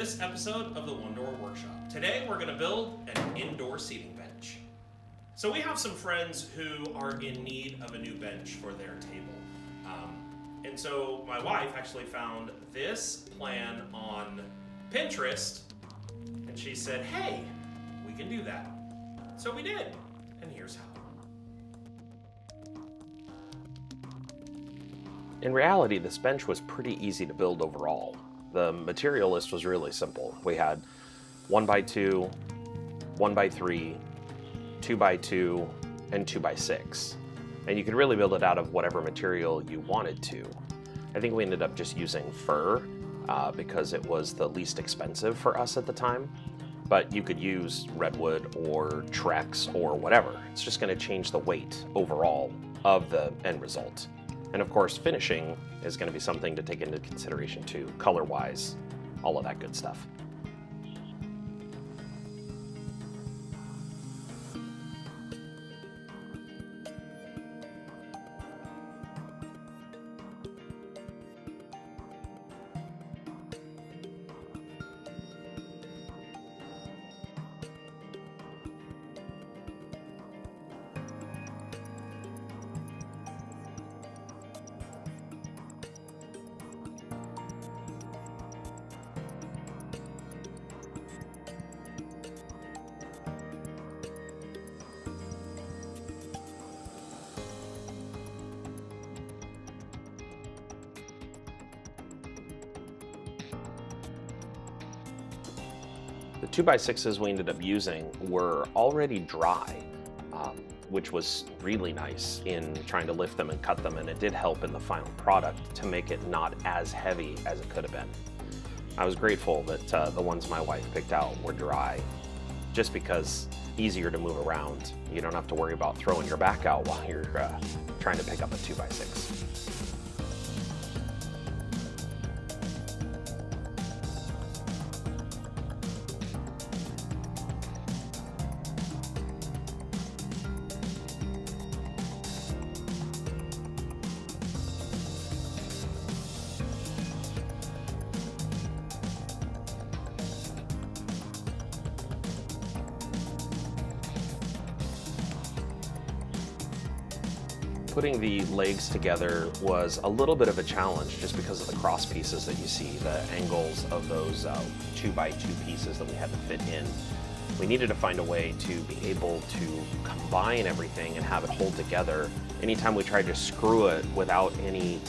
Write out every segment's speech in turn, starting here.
this episode of the One Door Workshop. Today we're going to build an indoor seating bench. So we have some friends who are in need of a new bench for their table. And so my wife actually found this plan on Pinterest, and she said, hey, we can do that. So we did, and here's how. In reality, this bench was pretty easy to build overall. The material list was really simple. We had 1x2, 1x3, 2x2, and 2x6. And you could really build it out of whatever material you wanted to. I think we ended up just using fir because it was the least expensive for us at the time. But you could use redwood or Trex or whatever. It's just going to change the weight overall of the end result. And of course, finishing is going to be something to take into consideration too, color-wise, all of that good stuff. The 2x6s we ended up using were already dry, which was really nice in trying to lift them and cut them, and it did help in the final product to make it not as heavy as it could have been. I was grateful that the ones my wife picked out were dry, just because easier to move around. You don't have to worry about throwing your back out while you're trying to pick up a 2x6. Putting the legs together was a little bit of a challenge just because of the cross pieces that you see, the angles of those 2x2 pieces that we had to fit in. We needed to find a way to be able to combine everything and have it hold together. Anytime we tried to screw it without any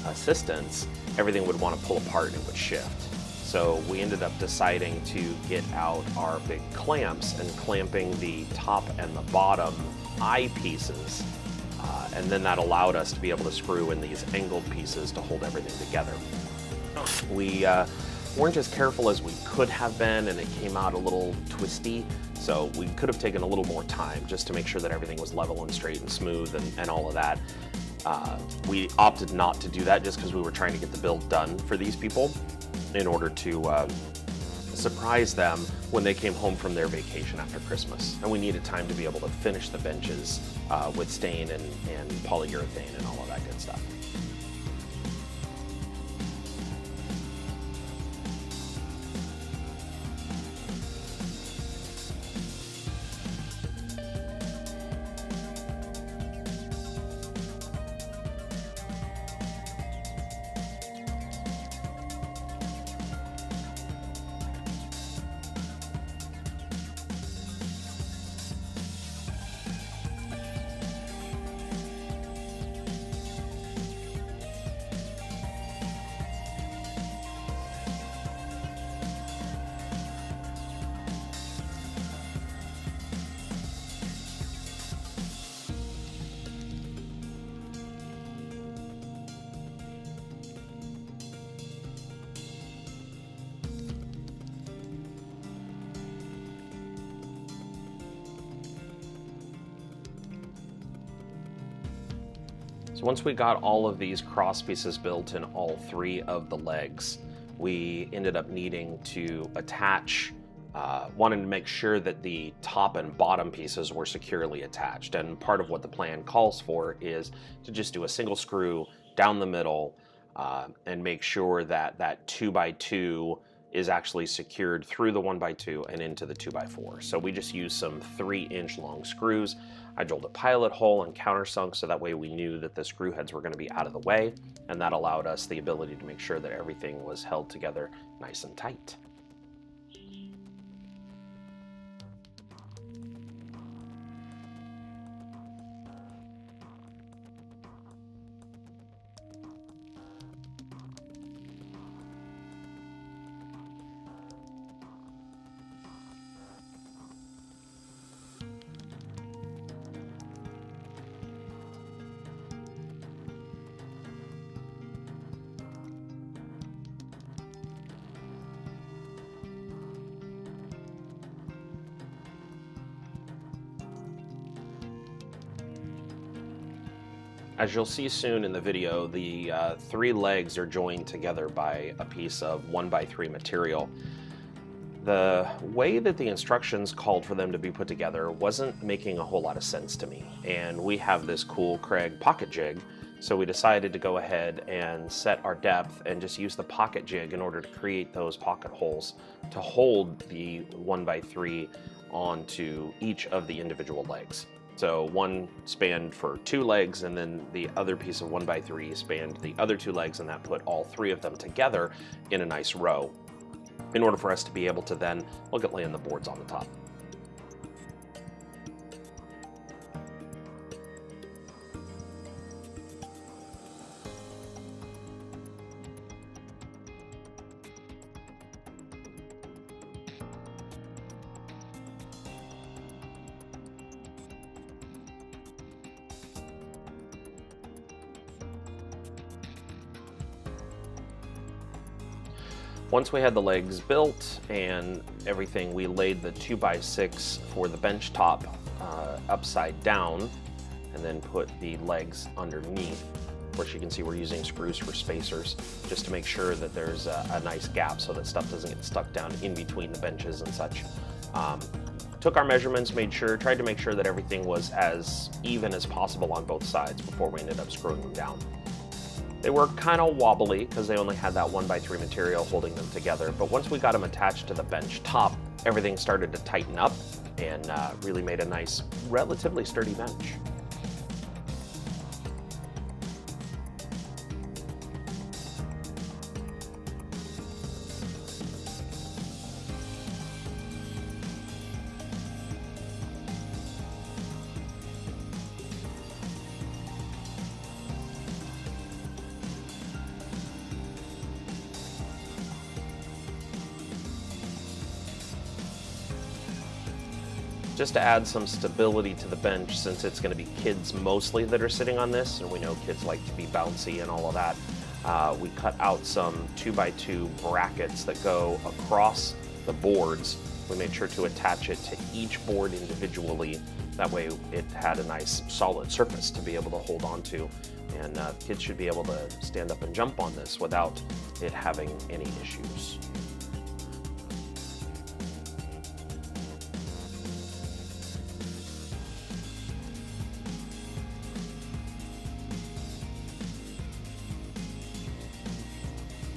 assistance, everything would want to pull apart and it would shift. So we ended up deciding to get out our big clamps and clamping the top and the bottom eye pieces. And then that allowed us to be able to screw in these angled pieces to hold everything together. We weren't as careful as we could have been, and it came out a little twisty, so we could have taken a little more time just to make sure that everything was level and straight and smooth and all of that. We opted not to do that just because we were trying to get the build done for these people in order to surprise them when they came home from their vacation after Christmas. And we needed time to be able to finish the benches with stain and polyurethane and all of that good stuff. So once we got all of these cross pieces built in all three of the legs, we ended up needing to attach, wanting to make sure that the top and bottom pieces were securely attached. And part of what the plan calls for is to just do a single screw down the middle and make sure that that 2x2 is actually secured through the 1x2 and into the 2x4. So we just used some 3-inch long screws. I drilled a pilot hole and countersunk so that way we knew that the screw heads were going to be out of the way, and that allowed us the ability to make sure that everything was held together nice and tight. As you'll see soon in the video, the 3 legs are joined together by a piece of 1x3 material. The way that the instructions called for them to be put together wasn't making a whole lot of sense to me, and we have this cool Craig pocket jig, so we decided to go ahead and set our depth and just use the pocket jig in order to create those pocket holes to hold the 1x3 onto each of the individual legs. So one spanned for 2 legs, and then the other piece of 1x3 spanned the other 2 legs, and that put all 3 of them together in a nice row in order for us to be able to then look at laying the boards on the top. Once we had the legs built and everything, we laid the 2x6 for the bench top upside down and then put the legs underneath. Of course, you can see we're using screws for spacers just to make sure that there's a nice gap so that stuff doesn't get stuck down in between the benches and such. Took our measurements, tried to make sure that everything was as even as possible on both sides before we ended up screwing them down. They were kind of wobbly because they only had that 1x3 material holding them together, but once we got them attached to the bench top, everything started to tighten up and really made a nice, relatively sturdy bench. Just to add some stability to the bench, since it's going to be kids mostly that are sitting on this, and we know kids like to be bouncy and all of that, we cut out some 2x2 brackets that go across the boards. We made sure to attach it to each board individually. That way it had a nice solid surface to be able to hold on to, and kids should be able to stand up and jump on this without it having any issues.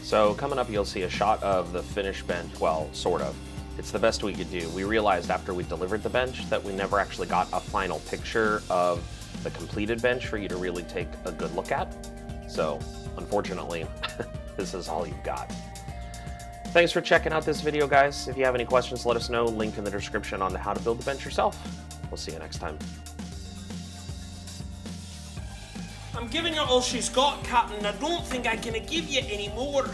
So coming up, you'll see a shot of the finished bench. Well, sort of. It's the best we could do. We realized after we delivered the bench that we never actually got a final picture of the completed bench for you to really take a good look at. So unfortunately, this is all you've got. Thanks for checking out this video, guys. If you have any questions, let us know. Link in the description on how to build the bench yourself. We'll see you next time. I'm giving her all she's got, Captain. I don't think I can give you any more.